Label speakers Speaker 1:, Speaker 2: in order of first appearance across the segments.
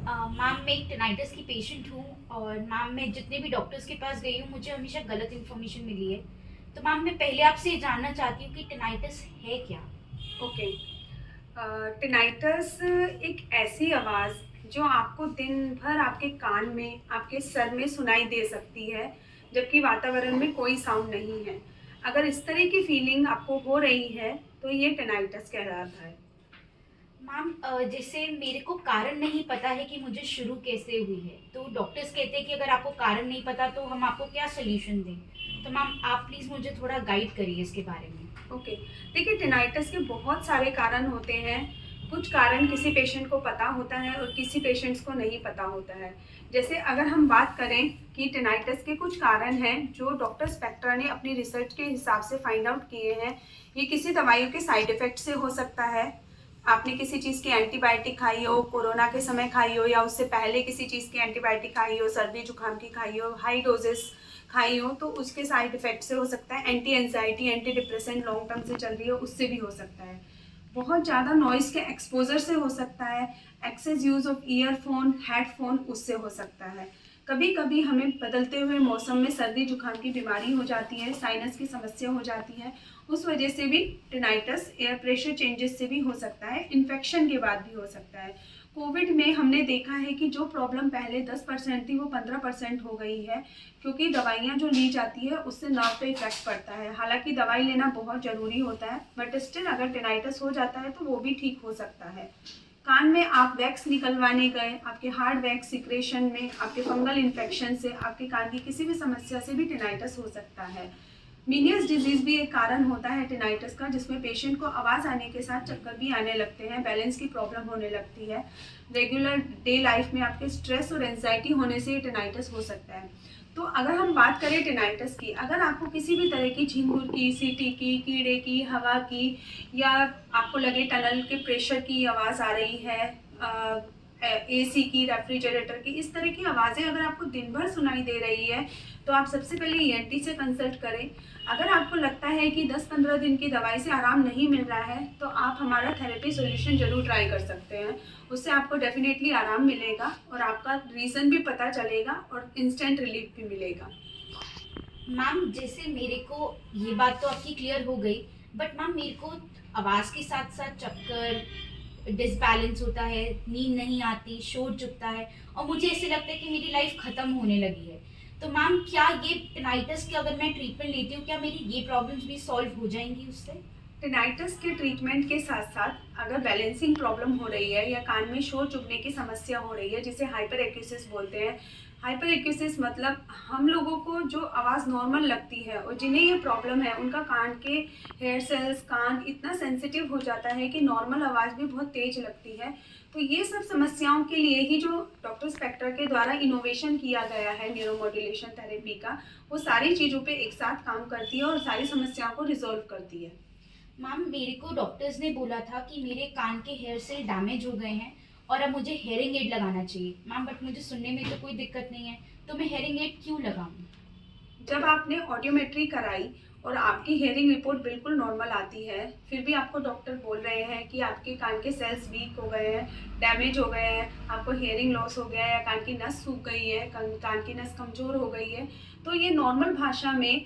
Speaker 1: Ma'am मैं एक टिनाइटिस की पेशेंट हूँ और मैम मैं जितने भी डॉक्टर्स के पास गई हूँ मुझे हमेशा गलत इन्फॉर्मेशन मिली है। तो मैम मैं पहले आपसे ये जानना चाहती हूँ कि टिनाइटिस है क्या?
Speaker 2: ओके। टिनाइटस एक ऐसी आवाज़ जो आपको दिन भर आपके कान में, आपके सर में सुनाई दे सकती है, जबकि वातावरण में कोई साउंड नहीं है। अगर इस तरह की फीलिंग आपको हो रही है, तो ये टिनाइटस कहलाता है।
Speaker 1: मैम जैसे मेरे को कारण नहीं पता है कि मुझे शुरू कैसे हुई है, तो डॉक्टर्स कहते हैं कि अगर आपको कारण नहीं पता तो हम आपको क्या सोल्यूशन दें। तो मैम आप प्लीज़ मुझे थोड़ा गाइड करिए इसके बारे में।
Speaker 2: ओके। देखिए, टिनाइटस के बहुत सारे कारण होते हैं। कुछ कारण किसी पेशेंट को पता होता है और किसी पेशेंट्स को नहीं पता होता है। जैसे अगर हम बात करें कि टिनाइटस के कुछ कारण हैं जो डॉक्टर स्पेक्ट्रा ने अपनी रिसर्च के हिसाब से फाइंड आउट किए हैं। ये किसी दवाइयों के साइड इफ़ेक्ट से हो सकता है। आपने किसी चीज़ की एंटीबायोटिक खाई हो, कोरोना के समय खाई हो या उससे पहले किसी चीज़ की एंटीबायोटिक खाई हो, सर्दी जुकाम की खाई हो, हाई डोजेस खाई हो, तो उसके साइड इफ़ेक्ट से हो सकता है। Anti anxiety, anti depressant long term से चल रही है, उससे भी हो सकता है। बहुत ज़्यादा नॉइज़ के एक्सपोज़र से हो सकता है। Excess use of earphone, headphone, उससे हो सकता है। कभी-कभी हमें बदलते हुए मौसम में सर्दी जुकाम की बीमारी हो जाती है, साइनस की समस्या हो जाती है, उस वजह से भी टिनाइटस, एयर प्रेशर चेंजेस से भी हो सकता है, इन्फेक्शन के बाद भी हो सकता है। कोविड में हमने देखा है कि जो प्रॉब्लम पहले 10% थी वो 15% हो गई है, क्योंकि दवाइयाँ जो ली जाती है उससे नर्व पे इफेक्ट पड़ता है। हालांकि दवाई लेना बहुत ज़रूरी होता है, बट स्टिल अगर टिनाइटस हो जाता है तो वो भी ठीक हो सकता है। कान में आप वैक्स निकलवाने गए, आपके हार्ड वैक्स सिक्रेशन में, आपके फंगल इन्फेक्शन से, आपके कान की किसी भी समस्या से भी टिनाइटस हो सकता है। मीनियस डिजीज भी एक कारण होता है टिनाइटस का, जिसमें पेशेंट को आवाज़ आने के साथ चक्कर भी आने लगते हैं, बैलेंस की प्रॉब्लम होने लगती है। रेगुलर डे लाइफ में आपके स्ट्रेस और एंजाइटी होने से टिनाइटस हो सकता है। तो अगर हम बात करें टिनाइटस की, अगर आपको किसी भी तरह की झिंगुर की, सीटी की, कीड़े की, हवा की, या आपको लगे टनल के प्रेशर की आवाज़ आ रही है, एसी की, रेफ्रिजरेटर की, इस तरह की आवाज़ें अगर आपको दिन भर सुनाई दे रही है, तो आप सबसे पहले ईएनटी से कंसल्ट करें। अगर आपको लगता है कि 10-15 दिन की दवाई से आराम नहीं मिल रहा है, तो आप हमारा थेरेपी सॉल्यूशन ज़रूर ट्राई कर सकते हैं। उससे आपको डेफिनेटली आराम मिलेगा और आपका रीज़न भी पता चलेगा और इंस्टेंट रिलीफ भी मिलेगा।
Speaker 1: मैम जैसे मेरे को ये बात तो आपकी क्लियर हो गई, बट मैम मेरे को आवाज़ के साथ साथ चक्कर, डिसबैलेंस होता है, नींद नहीं आती, शोर चुभता है और मुझे ऐसे लगता है कि मेरी लाइफ ख़त्म होने लगी है। तो मैम क्या ये टिनाइटिस की अगर मैं ट्रीटमेंट लेती हूँ क्या मेरी ये प्रॉब्लम्स भी सॉल्व हो जाएंगी उससे?
Speaker 2: टिनाइटस के ट्रीटमेंट के साथ साथ अगर बैलेंसिंग प्रॉब्लम हो रही है या कान में शोर चुभने की समस्या हो रही है, जिसे हाइपर एक्यूसिस बोलते हैं। हाइपर एक्यूसिस मतलब हम लोगों को जो आवाज़ नॉर्मल लगती है और जिन्हें ये प्रॉब्लम है, उनका कान के हेयर सेल्स, कान इतना सेंसिटिव हो जाता है कि नॉर्मल आवाज़ भी बहुत तेज लगती है। तो ये सब समस्याओं के लिए ही जो डॉक्टर स्पेक्ट्रा के द्वारा इनोवेशन किया गया है न्यूरोमॉड्यूलेशन थेरेपी का, वो सारी चीज़ों पे एक साथ काम करती है और सारी समस्याओं को रिजॉल्व करती है।
Speaker 1: मैम मेरे को डॉक्टर्स ने बोला था कि मेरे कान के हेयर सेल डैमेज हो गए हैं और अब मुझे हेयरिंग एड लगाना चाहिए मैम, बट मुझे सुनने में तो कोई दिक्कत नहीं है, तो मैं हेयरिंग एड क्यों लगाऊं?
Speaker 2: जब आपने ऑडियोमेट्री कराई और आपकी हेयरिंग रिपोर्ट बिल्कुल नॉर्मल आती है, फिर भी आपको डॉक्टर बोल रहे हैं कि आपके कान के सेल्स वीक हो गए हैं, डैमेज हो गए हैं, आपको हेयरिंग लॉस हो गया है या कान की नस सूख गई है, कान की नस कमज़ोर हो गई है, तो ये नॉर्मल भाषा में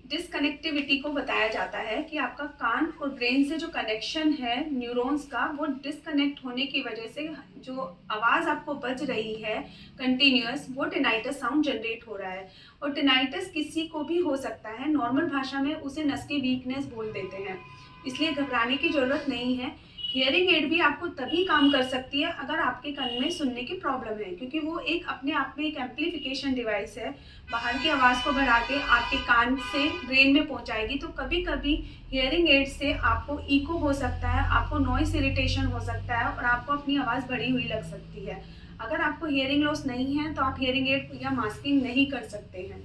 Speaker 2: डिसकनेक्टिविटी को बताया जाता है कि आपका कान और ब्रेन से जो कनेक्शन है न्यूरॉन्स का, वो डिसकनेक्ट होने की वजह से जो आवाज़ आपको बज रही है कंटिन्यूअस, वो टिनाइटस साउंड जनरेट हो रहा है। और टिनाइटस किसी को भी हो सकता है, नॉर्मल भाषा में उसे नस की वीकनेस बोल देते हैं, इसलिए घबराने की ज़रूरत नहीं है। हियरिंग एड भी आपको तभी काम कर सकती है अगर आपके कान में सुनने की प्रॉब्लम है, क्योंकि वो एक अपने आप में एक एम्पलीफिकेशन डिवाइस है, बाहर की आवाज़ को बढ़ा के आपके कान से ब्रेन में पहुंचाएगी। तो कभी कभी हियरिंग एड से आपको इको हो सकता है, आपको नॉइस इरिटेशन हो सकता है और आपको अपनी आवाज़ बढ़ी हुई लग सकती है। अगर आपको हियरिंग लॉस नहीं है तो आप हियरिंग एड या मास्किंग नहीं कर सकते हैं।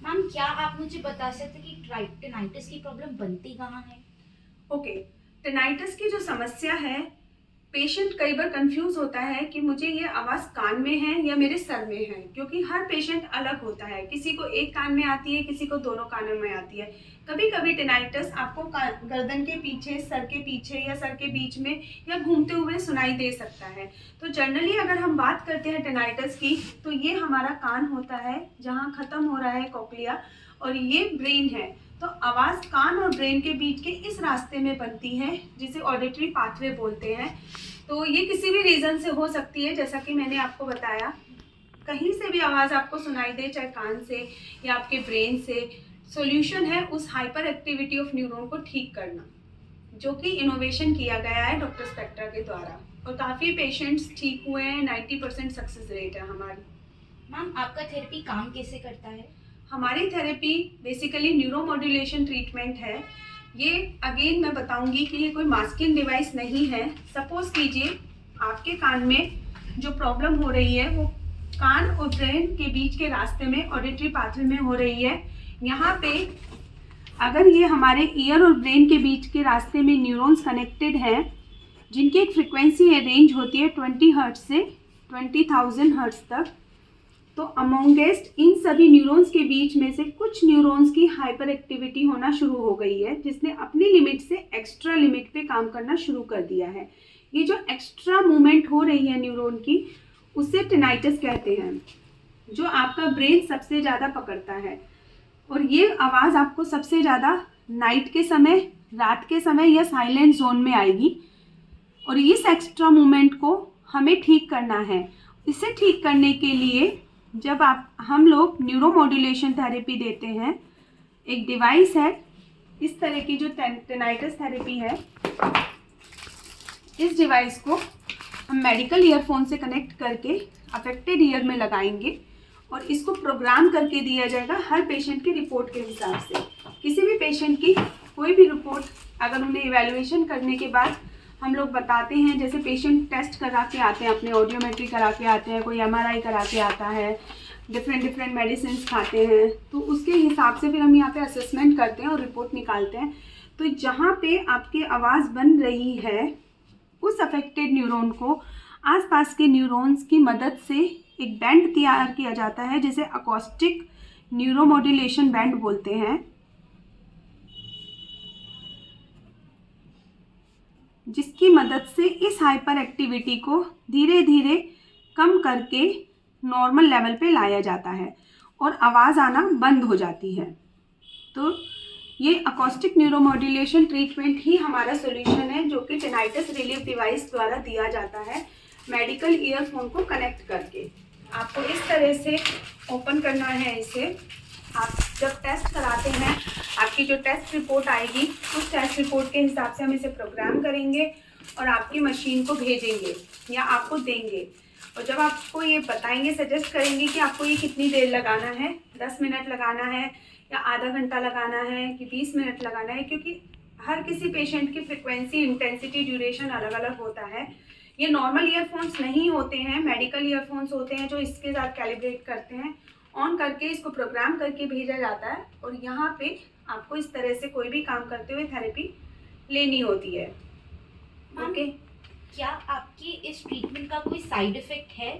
Speaker 1: मैम क्या आप मुझे बता सकते कि टिनाइटिस की प्रॉब्लम बनती कहाँ है?
Speaker 2: ओके। टिनाइटस की जो समस्या है, पेशेंट कई बार कंफ्यूज होता है कि मुझे ये आवाज़ कान में है या मेरे सर में है, क्योंकि हर पेशेंट अलग होता है। किसी को एक कान में आती है, किसी को दोनों कानों में आती है। कभी कभी टिनाइटस आपको गर्दन के पीछे, सर के पीछे या सर के बीच में या घूमते हुए सुनाई दे सकता है। तो जनरली अगर हम बात करते हैं टिनाइटस की, तो ये हमारा कान होता है जहाँ ख़त्म हो रहा है कॉक्लिया, और ये ब्रेन है। तो आवाज़ कान और ब्रेन के बीच के इस रास्ते में बनती है, जिसे ऑडिटरी पाथवे बोलते हैं। तो ये किसी भी रीज़न से हो सकती है, जैसा कि मैंने आपको बताया। कहीं से भी आवाज़ आपको सुनाई दे, चाहे कान से या आपके ब्रेन से। सॉल्यूशन है उस हाइपर एक्टिविटी ऑफ न्यूरॉन को ठीक करना, जो कि इनोवेशन किया गया है डॉक्टर स्पेक्ट्रा के द्वारा, और काफ़ी पेशेंट्स ठीक हुए हैं। 90% सक्सेस रेट है हमारी।
Speaker 1: मैम आपका थेरेपी काम कैसे करता है?
Speaker 2: हमारी थेरेपी बेसिकली न्यूरोमॉड्यूलेशन ट्रीटमेंट है। ये अगेन मैं बताऊंगी कि ये कोई मास्किंग डिवाइस नहीं है। सपोज कीजिए आपके कान में जो प्रॉब्लम हो रही है वो कान और ब्रेन के बीच के रास्ते में, ऑडिटरी पाथवे में हो रही है। यहाँ पे अगर ये हमारे ईयर और ब्रेन के बीच के रास्ते में न्यूरॉन्स कनेक्टेड हैं, जिनकी एक फ्रिक्वेंसी रेंज होती है 20 हर्ट्ज से 20,000 हर्ट्ज तक, तो अमोंगेस्ट इन सभी न्यूरॉन्स के बीच में से कुछ न्यूरॉन्स की हाइपर एक्टिविटी होना शुरू हो गई है, जिसने अपनी लिमिट से एक्स्ट्रा लिमिट पे काम करना शुरू कर दिया है। ये जो एक्स्ट्रा मूवमेंट हो रही है न्यूरॉन की, उसे टिनाइटस कहते हैं, जो आपका ब्रेन सबसे ज़्यादा पकड़ता है। और ये आवाज़ आपको सबसे ज़्यादा नाइट के समय, रात के समय या साइलेंट जोन में आएगी। और इस एक्स्ट्रा मूवमेंट को हमें ठीक करना है। इसे ठीक करने के लिए जब हम लोग न्यूरोमॉड्यूलेशन थेरेपी देते हैं, एक डिवाइस है इस तरह की जो टिनाइटस थेरेपी है, इस डिवाइस को हम मेडिकल ईयरफोन से कनेक्ट करके अफेक्टेड ईयर में लगाएंगे और इसको प्रोग्राम करके दिया जाएगा हर पेशेंट की रिपोर्ट के हिसाब से। किसी भी पेशेंट की कोई भी रिपोर्ट अगर उन्हें इवैल्यूएशन करने के बाद हम लोग बताते हैं, जैसे पेशेंट टेस्ट करा के आते हैं, अपने ऑडियोमेट्री करा के आते हैं, कोई MRI करा के आता है, डिफरेंट मेडिसिन खाते हैं, तो उसके हिसाब से फिर हम यहाँ पे असेसमेंट करते हैं और रिपोर्ट निकालते हैं। तो जहाँ पे आपकी आवाज़ बन रही है, उस अफेक्टेड न्यूरॉन को आसपास के न्यूरॉन्स की मदद से एक बैंड तैयार किया जाता है, जिसे अकॉस्टिक न्यूरोमॉड्यूलेशन बैंड बोलते हैं, जिसकी मदद से इस हाइपर एक्टिविटी को धीरे धीरे कम करके नॉर्मल लेवल पे लाया जाता है और आवाज़ आना बंद हो जाती है। तो ये अकॉस्टिक न्यूरोमॉड्यूलेशन ट्रीटमेंट ही हमारा सॉल्यूशन है, जो कि टिनाइटस रिलीफ डिवाइस द्वारा दिया जाता है मेडिकल ईयरफोन को कनेक्ट करके। आपको इस तरह से ओपन करना है इसे। आप जब टेस्ट कराते हैं, आपकी जो टेस्ट रिपोर्ट आएगी, उस टेस्ट रिपोर्ट के हिसाब से हम इसे प्रोग्राम करेंगे और आपकी मशीन को भेजेंगे या आपको देंगे। और जब आपको ये बताएंगे, सजेस्ट करेंगे कि आपको ये कितनी देर लगाना है, 10 मिनट लगाना है या आधा घंटा लगाना है कि 20 मिनट लगाना है, क्योंकि हर किसी पेशेंट की फ्रिक्वेंसी, इंटेंसिटी, ड्यूरेशन अलग अलग होता है। ये नॉर्मल ईयरफोन्स नहीं होते हैं, मेडिकल ईयरफोन्स होते हैं, जो इसके साथ कैलिब्रेट करते हैं। ऑन करके इसको प्रोग्राम करके भेजा जाता है और यहाँ पे आपको इस तरह से कोई भी काम करते हुए थेरेपी लेनी होती है। ओके,
Speaker 1: क्या आपकी इस ट्रीटमेंट का कोई साइड इफेक्ट है?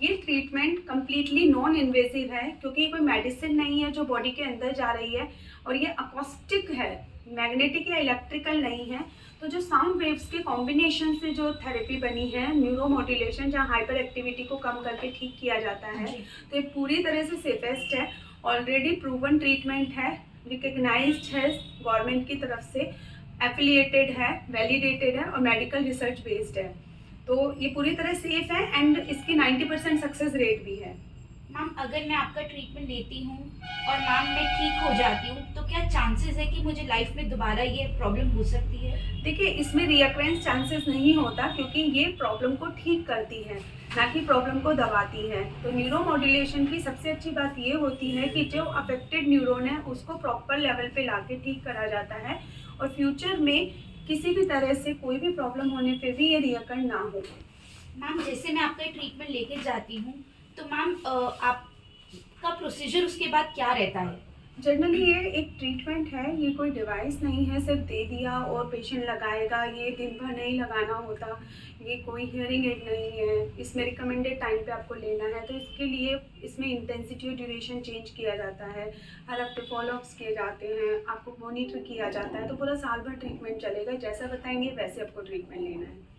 Speaker 2: ये ट्रीटमेंट कम्प्लीटली नॉन इन्वेसिव है, क्योंकि ये कोई मेडिसिन नहीं है जो बॉडी के अंदर जा रही है, और ये अकॉस्टिक है, मैग्नेटिक या इलेक्ट्रिकल नहीं है। तो जो साउंड वेव्स के कॉम्बिनेशन से जो थेरेपी बनी है, न्यूरोमॉड्यूलेशन, जहाँ हाइपर एक्टिविटी को कम करके ठीक किया जाता है, तो ये पूरी तरह से सेफेस्ट है, ऑलरेडी प्रूवन ट्रीटमेंट है, रिकग्नाइज्ड है गवर्नमेंट की तरफ से, एफिलिएटेड है, वैलिडेटेड है और मेडिकल रिसर्च बेस्ड है। तो ये पूरी तरह सेफ है एंड इसकी 90% सक्सेस रेट भी है।
Speaker 1: मैम अगर मैं आपका ट्रीटमेंट लेती हूँ और मैम मैं ठीक हो जाती हूँ, तो क्या चांसेस है कि मुझे लाइफ में दोबारा ये प्रॉब्लम हो सकती है?
Speaker 2: देखिए, इसमें रियकरेंस चांसेस नहीं होता, क्योंकि ये प्रॉब्लम को ठीक करती है, ना कि प्रॉब्लम को दबाती है। तो न्यूरोमॉड्यूलेशन की सबसे अच्छी बात ये होती है कि जो अफेक्टेड न्यूरॉन है उसको प्रॉपर लेवल पे लाके ठीक करा जाता है, और फ्यूचर में किसी भी तरह से कोई भी प्रॉब्लम होने पे भी ये रियकर ना हो।
Speaker 1: मैम जैसे मैं आपका ट्रीटमेंट लेके जाती हूँ, तो मैम आपका प्रोसीजर उसके बाद क्या रहता है?
Speaker 2: जनरली ये एक ट्रीटमेंट है, ये कोई डिवाइस नहीं है सिर्फ दे दिया और पेशेंट लगाएगा, ये दिन भर नहीं लगाना होता, ये कोई हियरिंग एड नहीं है, इसमें रिकमेंडेड टाइम पे आपको लेना है। तो इसके लिए इसमें इंटेंसिटी और ड्यूरेशन चेंज किया जाता है, हर हफ्ते फॉलोअप्स किए जाते हैं, आपको मॉनिटर किया जाता है। तो पूरा साल भर ट्रीटमेंट चलेगा, जैसा बताएंगे वैसे आपको ट्रीटमेंट लेना है।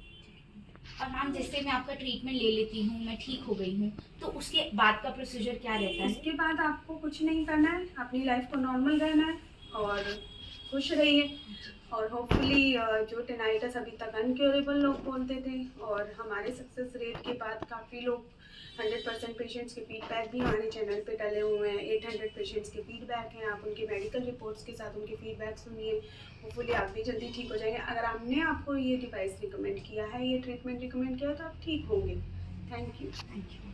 Speaker 1: और मैम जैसे मैं आपका ट्रीटमेंट ले लेती हूँ, मैं ठीक हो गई हूँ, तो उसके बाद का प्रोसीजर क्या रहता है?
Speaker 2: उसके बाद आपको कुछ नहीं करना है, अपनी लाइफ को नॉर्मल रहना है और खुश रहिए। और होपफुली जो टेनाइटस अभी तक अनक्योरेबल लोग बोलते थे, और हमारे सक्सेस रेट के बाद काफ़ी लोग 100% पेशेंट्स के फीडबैक भी हमारे चैनल पे डले हुए हैं। 800 पेशेंट्स के फीडबैक हैं, आप उनके मेडिकल रिपोर्ट्स के साथ उनके फीडबैक सुनिए। होपफुली आप भी जल्दी ठीक हो जाएंगे। अगर हमने आपको ये डिवाइस रिकमेंड किया है, ये ट्रीटमेंट रिकमेंड किया है, तो आप ठीक होंगे। Thank you.
Speaker 1: Thank you.